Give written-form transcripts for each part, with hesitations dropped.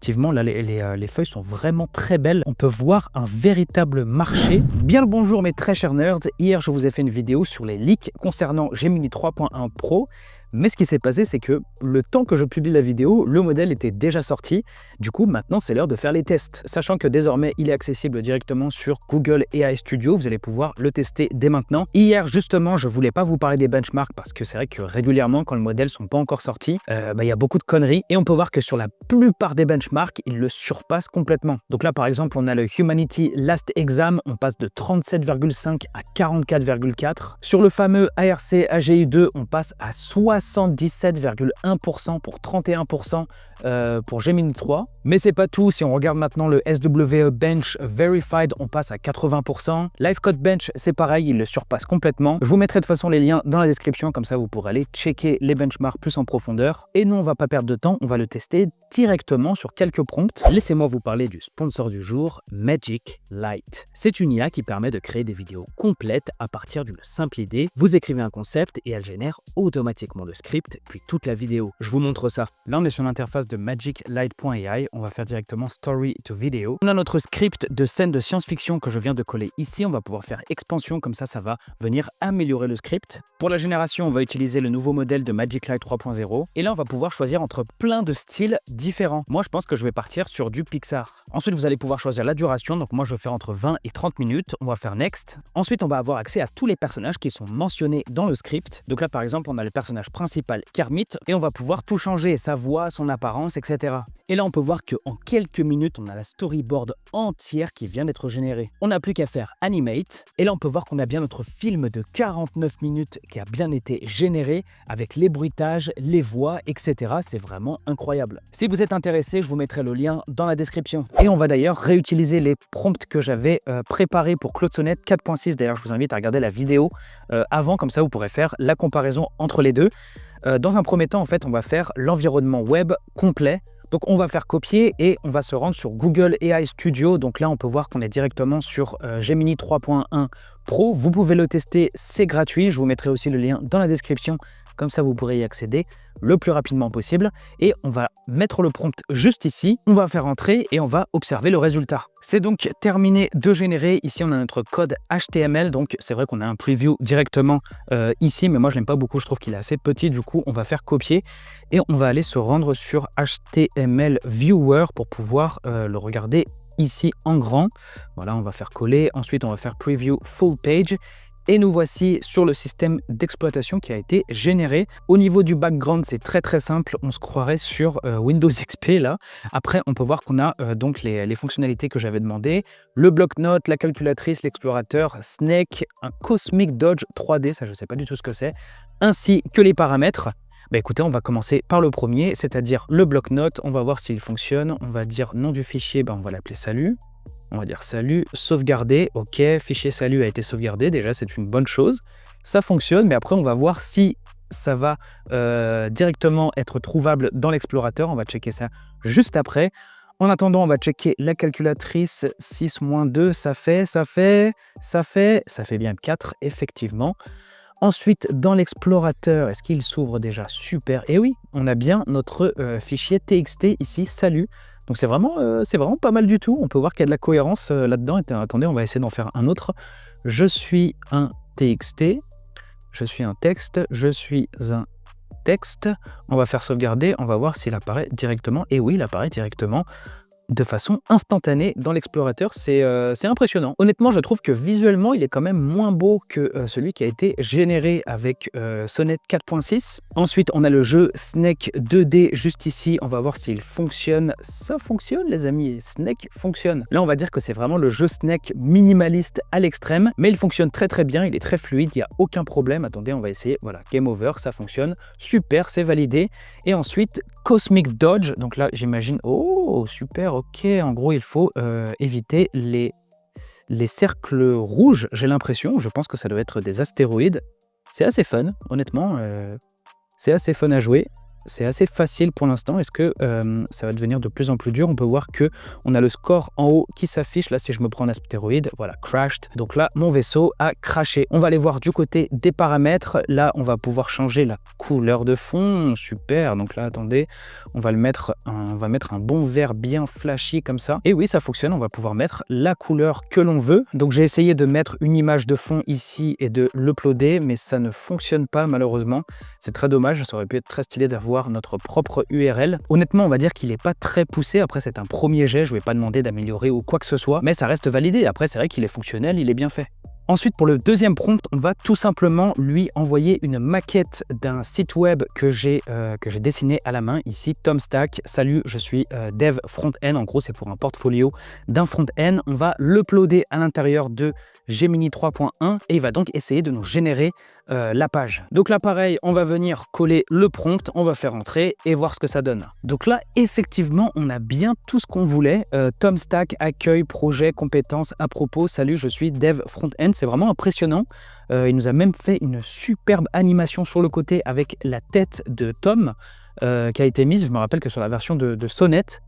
comparativement, là, les feuilles sont vraiment très belles. On peut voir un véritable marché. Bien le bonjour mes très chers nerds. Hier, je vous ai fait une vidéo sur les leaks concernant Gemini 3.1 Pro. Mais ce qui s'est passé, c'est que le temps que je publie la vidéo, le modèle était déjà sorti. Du coup, maintenant, c'est l'heure de faire les tests. Sachant que désormais, il est accessible directement sur Google AI Studio. Vous allez pouvoir le tester dès maintenant. Hier, justement, je voulais pas vous parler des benchmarks parce que c'est vrai que régulièrement, quand les modèles sont pas encore sortis, il y a beaucoup de conneries. Et on peut voir que sur la plupart des benchmarks, ils le surpassent complètement. Donc là, par exemple, on a le Humanity Last Exam. On passe de 37,5 à 44,4. Sur le fameux ARC AGI2, on passe à 77,1% pour 31% pour Gemini 3. Mais c'est pas tout, si on regarde maintenant le SWE Bench Verified, on passe à 80%. Livecode Bench, c'est pareil, il le surpasse complètement. Je vous mettrai de toute façon les liens dans la description, comme ça vous pourrez aller checker les benchmarks plus en profondeur. Et nous, on va pas perdre de temps, on va le tester directement sur quelques prompts. Laissez-moi vous parler du sponsor du jour, Magic Light. C'est une IA qui permet de créer des vidéos complètes à partir d'une simple idée. Vous écrivez un concept et elle génère automatiquement le script, puis toute la vidéo. Je vous montre ça. Là, on est sur l'interface de magiclight.ai. On va faire directement Story to Video. On a notre script de scène de science-fiction que je viens de coller ici. On va pouvoir faire expansion, comme ça va venir améliorer le script. Pour la génération, on va utiliser le nouveau modèle de Magic Light 3.0. Et là, on va pouvoir choisir entre plein de styles différents. Moi, je pense que je vais partir sur du Pixar. Ensuite, vous allez pouvoir choisir la duration. Donc moi, je vais faire entre 20 et 30 minutes. On va faire Next. Ensuite, on va avoir accès à tous les personnages qui sont mentionnés dans le script. Donc là, par exemple, on a le personnage principal Kermit et on va pouvoir tout changer, sa voix, son apparence, etc. Et là, on peut voir qu'en quelques minutes, on a la storyboard entière qui vient d'être générée. On n'a plus qu'à faire Animate. Et là, on peut voir qu'on a bien notre film de 49 minutes qui a bien été généré avec les bruitages, les voix, etc. C'est vraiment incroyable. Si vous êtes intéressé, je vous mettrai le lien dans la description. Et on va d'ailleurs réutiliser les prompts que j'avais préparés pour Claude Sonnet 4.6. D'ailleurs, je vous invite à regarder la vidéo avant, comme ça vous pourrez faire la comparaison entre les deux. Dans un premier temps, en fait, on va faire l'environnement web complet. Donc, on va faire copier et on va se rendre sur Google AI Studio. Donc là, on peut voir qu'on est directement sur Gemini 3.1 Pro. Vous pouvez le tester, c'est gratuit. Je vous mettrai aussi le lien dans la description. Comme ça, vous pourrez y accéder le plus rapidement possible. Et on va mettre le prompt juste ici. On va faire entrer et on va observer le résultat. C'est donc terminé de générer. Ici, on a notre code HTML. Donc, c'est vrai qu'on a un preview directement ici. Mais moi, je l'aime pas beaucoup. Je trouve qu'il est assez petit. Du coup, on va faire copier. Et on va aller se rendre sur HTML Viewer pour pouvoir le regarder ici en grand. Voilà, on va faire coller. Ensuite, on va faire Preview Full Page. Et nous voici sur le système d'exploitation qui a été généré. Au niveau du background, c'est très simple. On se croirait sur Windows XP là. Après, on peut voir qu'on a donc les fonctionnalités que j'avais demandé. Le bloc-notes, la calculatrice, l'explorateur, Snake, un Cosmic Dodge 3D, ça je ne sais pas du tout ce que c'est, ainsi que les paramètres. Bah écoutez, on va commencer par le premier, c'est-à-dire le bloc-notes. On va voir s'il fonctionne. On va dire nom du fichier, on va l'appeler salut. On va dire salut, sauvegarder, ok, fichier salut a été sauvegardé, déjà c'est une bonne chose. Ça fonctionne, mais après on va voir si ça va directement être trouvable dans l'explorateur. On va checker ça juste après. En attendant, on va checker la calculatrice. 6 moins 2, ça fait bien 4, effectivement. Ensuite, dans l'explorateur, est-ce qu'il s'ouvre déjà? Super. Et oui, on a bien notre fichier TXT ici, salut. Donc c'est vraiment pas mal du tout. On peut voir qu'il y a de la cohérence là-dedans. Attendez, on va essayer d'en faire un autre. Je suis un TXT. Je suis un texte. Je suis un texte. On va faire sauvegarder. On va voir s'il apparaît directement. Et oui, il apparaît directement de façon instantanée dans l'explorateur. C'est impressionnant. Honnêtement, je trouve que visuellement, il est quand même moins beau que celui qui a été généré avec Sonnet 4.6. Ensuite, on a le jeu Snake 2D juste ici. On va voir s'il fonctionne. Ça fonctionne, les amis. Snake fonctionne. Là, on va dire que c'est vraiment le jeu Snake minimaliste à l'extrême, mais il fonctionne très bien. Il est très fluide. Il n'y a aucun problème. Attendez, on va essayer. Voilà, game over, ça fonctionne. Super, c'est validé. Et ensuite, Cosmic Dodge. Donc là, j'imagine... Oh, super. Ok, en gros, il faut éviter les cercles rouges, j'ai l'impression. Je pense que ça doit être des astéroïdes. C'est assez fun, honnêtement. C'est assez fun à jouer. c'est assez facile pour l'instant. Est-ce que ça va devenir de plus en plus dur? On peut voir que on a le score en haut qui s'affiche. Là, si je me prends un astéroïde, voilà, crashed. Donc là, mon vaisseau a crashé. On va aller voir du côté des paramètres. Là, on va pouvoir changer la couleur de fond. Super. Donc là, attendez, on va mettre un bon vert bien flashy comme ça. Et oui, ça fonctionne. On va pouvoir mettre la couleur que l'on veut. Donc j'ai essayé de mettre une image de fond ici et de l'uploader, mais ça ne fonctionne pas malheureusement. C'est très dommage. Ça aurait pu être très stylé d'avoir notre propre URL. Honnêtement, on va dire qu'il n'est pas très poussé. Après, c'est un premier jet. Je ne vais pas demander d'améliorer ou quoi que ce soit, mais ça reste validé. Après, c'est vrai qu'il est fonctionnel, il est bien fait. Ensuite, pour le deuxième prompt, on va tout simplement lui envoyer une maquette d'un site web que j'ai dessiné à la main, ici, TomStack. Salut, je suis dev front-end. En gros, c'est pour un portfolio d'un front-end. On va l'uploader à l'intérieur de Gemini 3.1 et il va donc essayer de nous générer la page. Donc là, pareil, on va venir coller le prompt, on va faire entrer et voir ce que ça donne. Donc là, effectivement, on a bien tout ce qu'on voulait. TomStack, accueil, projet, compétences, à propos, salut, je suis dev front-end. C'est vraiment impressionnant. Il nous a même fait une superbe animation sur le côté avec la tête de Tom qui a été mise. Je me rappelle que sur la version de Sonnet,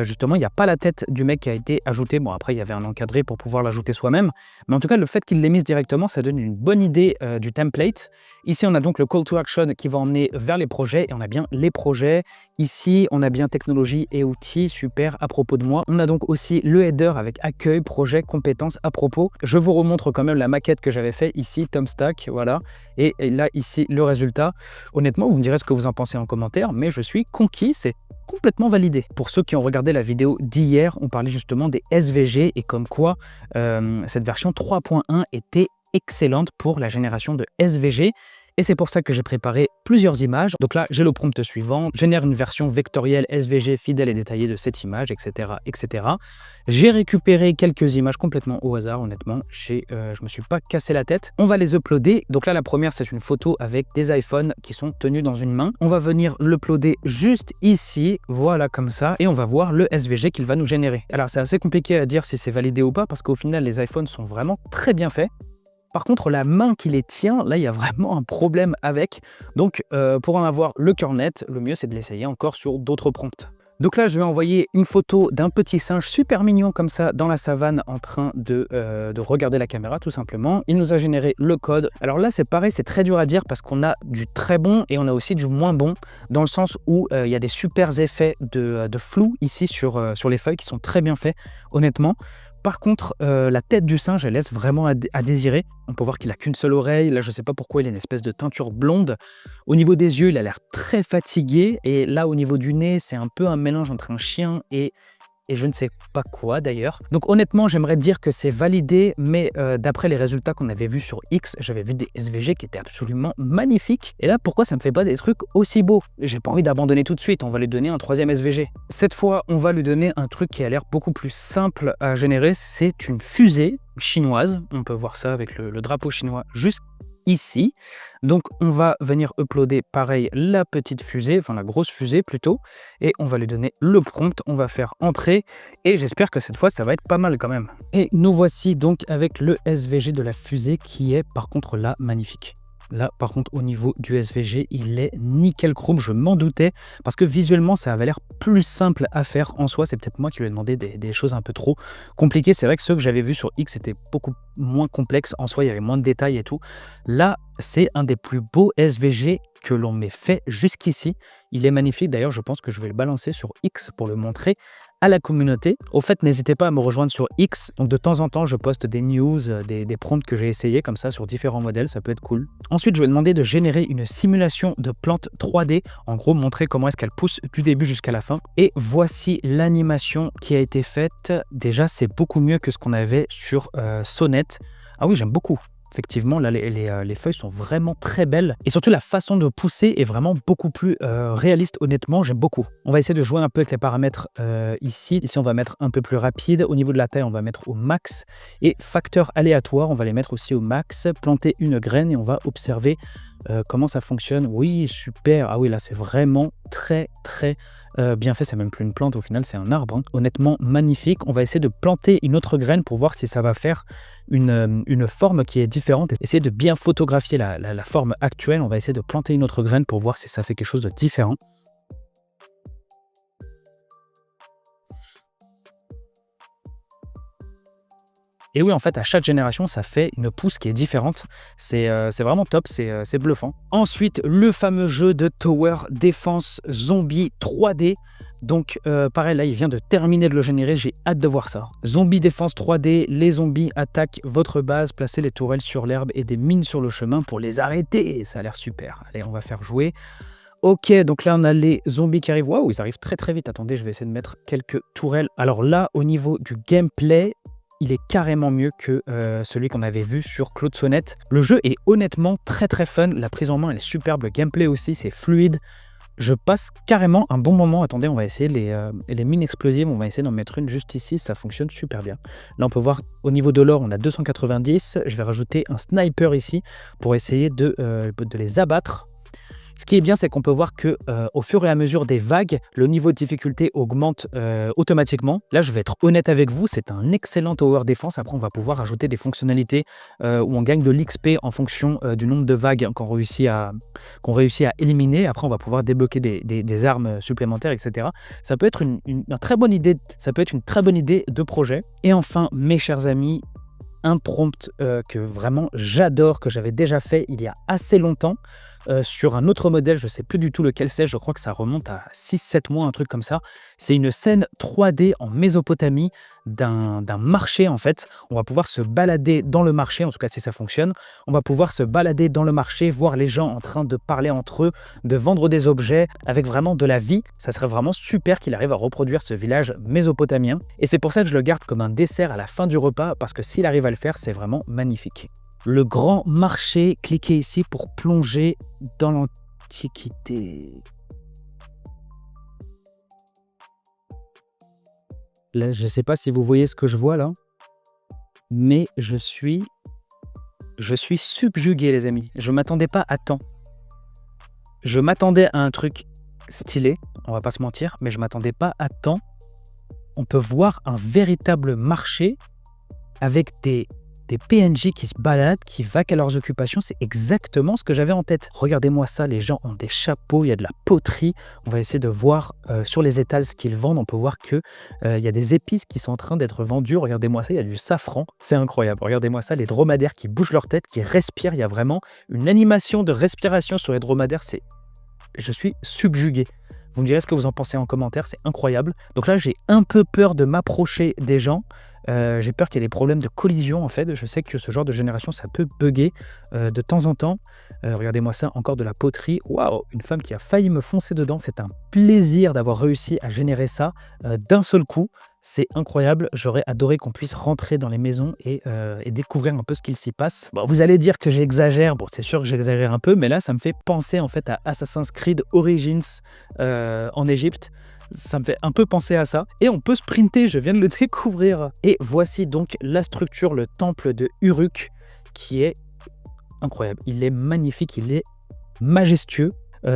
justement, il n'y a pas la tête du mec qui a été ajouté. Bon, après, il y avait un encadré pour pouvoir l'ajouter soi-même. Mais en tout cas, le fait qu'il l'ait mise directement, ça donne une bonne idée du template. Ici, on a donc le call to action qui va emmener vers les projets. Et on a bien les projets. Ici, on a bien technologie et outils. Super, à propos de moi. On a donc aussi le header avec accueil, projet, compétences, à propos. Je vous remontre quand même la maquette que j'avais fait ici, TomStack, voilà. Et là, ici, le résultat. Honnêtement, vous me direz ce que vous en pensez en commentaire, mais je suis conquis. C'est complètement validé. Pour ceux qui ont regardé la vidéo d'hier, on parlait justement des SVG et comme quoi cette version 3.1 était excellente pour la génération de SVG. Et c'est pour ça que j'ai préparé plusieurs images. Donc là, j'ai le prompt suivant, génère une version vectorielle SVG fidèle et détaillée de cette image, etc. etc. J'ai récupéré quelques images complètement au hasard, honnêtement. Je me suis pas cassé la tête. On va les uploader. Donc là, la première, c'est une photo avec des iPhones qui sont tenus dans une main. On va venir l'uploader juste ici, voilà comme ça, et on va voir le SVG qu'il va nous générer. Alors, c'est assez compliqué à dire si c'est validé ou pas, parce qu'au final, les iPhones sont vraiment très bien faits. Par contre, la main qui les tient, là, il y a vraiment un problème avec. Donc, pour en avoir le cœur net, le mieux, c'est de l'essayer encore sur d'autres prompts. Donc là, je vais envoyer une photo d'un petit singe super mignon comme ça dans la savane en train de regarder la caméra tout simplement. Il nous a généré le code. Alors là, c'est pareil, c'est très dur à dire parce qu'on a du très bon et on a aussi du moins bon dans le sens où il y a des super effets de flou ici sur les feuilles qui sont très bien faits, honnêtement. Par contre, la tête du singe, elle laisse vraiment à désirer. On peut voir qu'il n'a qu'une seule oreille. Là, je ne sais pas pourquoi, il a une espèce de teinture blonde. Au niveau des yeux, il a l'air très fatigué. Et là, au niveau du nez, c'est un peu un mélange entre un chien et je ne sais pas quoi d'ailleurs. Donc honnêtement, j'aimerais dire que c'est validé, mais d'après les résultats qu'on avait vus sur X, j'avais vu des SVG qui étaient absolument magnifiques. Et là, pourquoi ça ne me fait pas des trucs aussi beaux? J'ai pas envie d'abandonner tout de suite, on va lui donner un troisième SVG. Cette fois, on va lui donner un truc qui a l'air beaucoup plus simple à générer, c'est une fusée chinoise. On peut voir ça avec le drapeau chinois juste ici. Donc on va venir uploader pareil la petite fusée, enfin la grosse fusée plutôt, et on va lui donner le prompt, on va faire entrer et j'espère que cette fois ça va être pas mal quand même. Et nous voici donc avec le SVG de la fusée qui est par contre là magnifique. Là, par contre, au niveau du SVG, il est nickel chrome, je m'en doutais, parce que visuellement, ça avait l'air plus simple à faire en soi. C'est peut-être moi qui lui ai demandé des choses un peu trop compliquées. C'est vrai que ceux que j'avais vus sur X étaient beaucoup moins complexes. En soi, il y avait moins de détails et tout. Là, c'est un des plus beaux SVG que l'on m'ait fait jusqu'ici. Il est magnifique. D'ailleurs, je pense que je vais le balancer sur X pour le montrer à la communauté. Au fait, n'hésitez pas à me rejoindre sur X. Donc de temps en temps, je poste des news, des prompts que j'ai essayé comme ça sur différents modèles, ça peut être cool. Ensuite, je vais demander de générer une simulation de plantes 3D. En gros, montrer comment est-ce qu'elle pousse du début jusqu'à la fin. Et voici l'animation qui a été faite. Déjà, c'est beaucoup mieux que ce qu'on avait sur Sonnet. Ah oui, j'aime beaucoup. Effectivement, là, les feuilles sont vraiment très belles. Et surtout, la façon de pousser est vraiment beaucoup plus réaliste, honnêtement. J'aime beaucoup. On va essayer de jouer un peu avec les paramètres ici. Ici, on va mettre un peu plus rapide. Au niveau de la taille, on va mettre au max. Et facteurs aléatoires, on va les mettre aussi au max. Planter une graine et on va observer Comment ça fonctionne? Oui, super. Ah oui, là, c'est vraiment très, très bien fait. C'est même plus une plante, au final, c'est un arbre, hein. Honnêtement, magnifique. On va essayer de planter une autre graine pour voir si ça va faire une forme qui est différente. Essayer de bien photographier la forme actuelle. On va essayer de planter une autre graine pour voir si ça fait quelque chose de différent. Et oui, en fait, à chaque génération, ça fait une pousse qui est différente. C'est vraiment top, c'est bluffant. Ensuite, le fameux jeu de Tower Defense Zombie 3D. Donc, pareil, là, il vient de terminer de le générer. J'ai hâte de voir ça. Zombie Défense 3D, les zombies attaquent votre base, placez les tourelles sur l'herbe et des mines sur le chemin pour les arrêter. Ça a l'air super. Allez, on va faire jouer. Ok, donc là, on a les zombies qui arrivent. Waouh, ils arrivent très très vite. Attendez, je vais essayer de mettre quelques tourelles. Alors là, au niveau du gameplay, il est carrément mieux que celui qu'on avait vu sur Claude Sonnette. Le jeu est honnêtement très très fun, la prise en main elle est superbe, le gameplay aussi c'est fluide. Je passe carrément un bon moment. Attendez, on va essayer les mines explosives, on va essayer d'en mettre une juste ici, ça fonctionne super bien. Là on peut voir au niveau de l'or on a 290, je vais rajouter un sniper ici pour essayer de les abattre. Ce qui est bien, c'est qu'on peut voir que au fur et à mesure des vagues, le niveau de difficulté augmente automatiquement. Là, je vais être honnête avec vous, c'est un excellent tower defense. Après, on va pouvoir ajouter des fonctionnalités où on gagne de l'XP en fonction du nombre de vagues qu'on réussit à éliminer. Après, on va pouvoir débloquer des armes supplémentaires, etc. Ça peut être une très bonne idée. Ça peut être une très bonne idée de projet. Et enfin, mes chers amis, un prompt que vraiment j'adore, que j'avais déjà fait il y a assez longtemps sur un autre modèle, je ne sais plus du tout lequel c'est, je crois que ça remonte à 6-7 mois, un truc comme ça. C'est une scène 3D en Mésopotamie d'un marché en fait. On va pouvoir se balader dans le marché, en tout cas si ça fonctionne. On va pouvoir se balader dans le marché, voir les gens en train de parler entre eux, de vendre des objets avec vraiment de la vie. Ça serait vraiment super qu'il arrive à reproduire ce village mésopotamien. Et c'est pour ça que je le garde comme un dessert à la fin du repas, parce que s'il arrive à le faire, c'est vraiment magnifique. Le grand marché, cliquez ici pour plonger dans l'Antiquité. Là, je ne sais pas si vous voyez ce que je vois là, mais je suis subjugué, les amis. Je ne m'attendais pas à tant. Je m'attendais à un truc stylé, on va pas se mentir, mais je ne m'attendais pas à tant. On peut voir un véritable marché avec des PNJ qui se baladent, qui vaquent à leurs occupations. C'est exactement ce que j'avais en tête. Regardez-moi ça, les gens ont des chapeaux, il y a de la poterie. On va essayer de voir sur les étals ce qu'ils vendent. On peut voir qu'il y a des épices qui sont en train d'être vendues. Regardez-moi ça, il y a du safran. C'est incroyable. Regardez-moi ça, les dromadaires qui bougent leur tête, qui respirent. Il y a vraiment une animation de respiration sur les dromadaires. Je suis subjugué. Vous me direz ce que vous en pensez en commentaire, c'est incroyable. Donc là, j'ai un peu peur de m'approcher des gens. J'ai peur qu'il y ait des problèmes de collision en fait. Je sais que ce genre de génération, ça peut bugger de temps en temps. Regardez-moi ça, encore de la poterie. Waouh, une femme qui a failli me foncer dedans. C'est un plaisir d'avoir réussi à générer ça d'un seul coup. C'est incroyable. J'aurais adoré qu'on puisse rentrer dans les maisons et découvrir un peu ce qu'il s'y passe. Bon, vous allez dire que j'exagère. Bon, c'est sûr que j'exagère un peu, mais là, ça me fait penser en fait à Assassin's Creed Origins en Égypte. Ça me fait un peu penser à ça. Et on peut sprinter, je viens de le découvrir. Et voici donc la structure, le temple de Uruk, qui est incroyable. Il est magnifique, il est majestueux.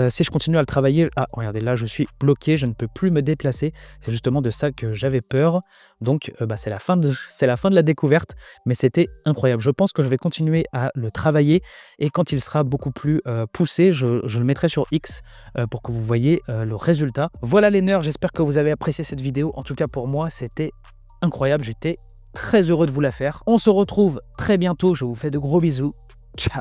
Si je continue à le travailler... Ah, regardez, là, je suis bloqué, je ne peux plus me déplacer. C'est justement de ça que j'avais peur. Donc, c'est la fin de la découverte, mais c'était incroyable. Je pense que je vais continuer à le travailler et quand il sera beaucoup plus poussé, je le mettrai sur X pour que vous voyez le résultat. Voilà les nerds, j'espère que vous avez apprécié cette vidéo. En tout cas, pour moi, c'était incroyable. J'étais très heureux de vous la faire. On se retrouve très bientôt. Je vous fais de gros bisous. Ciao.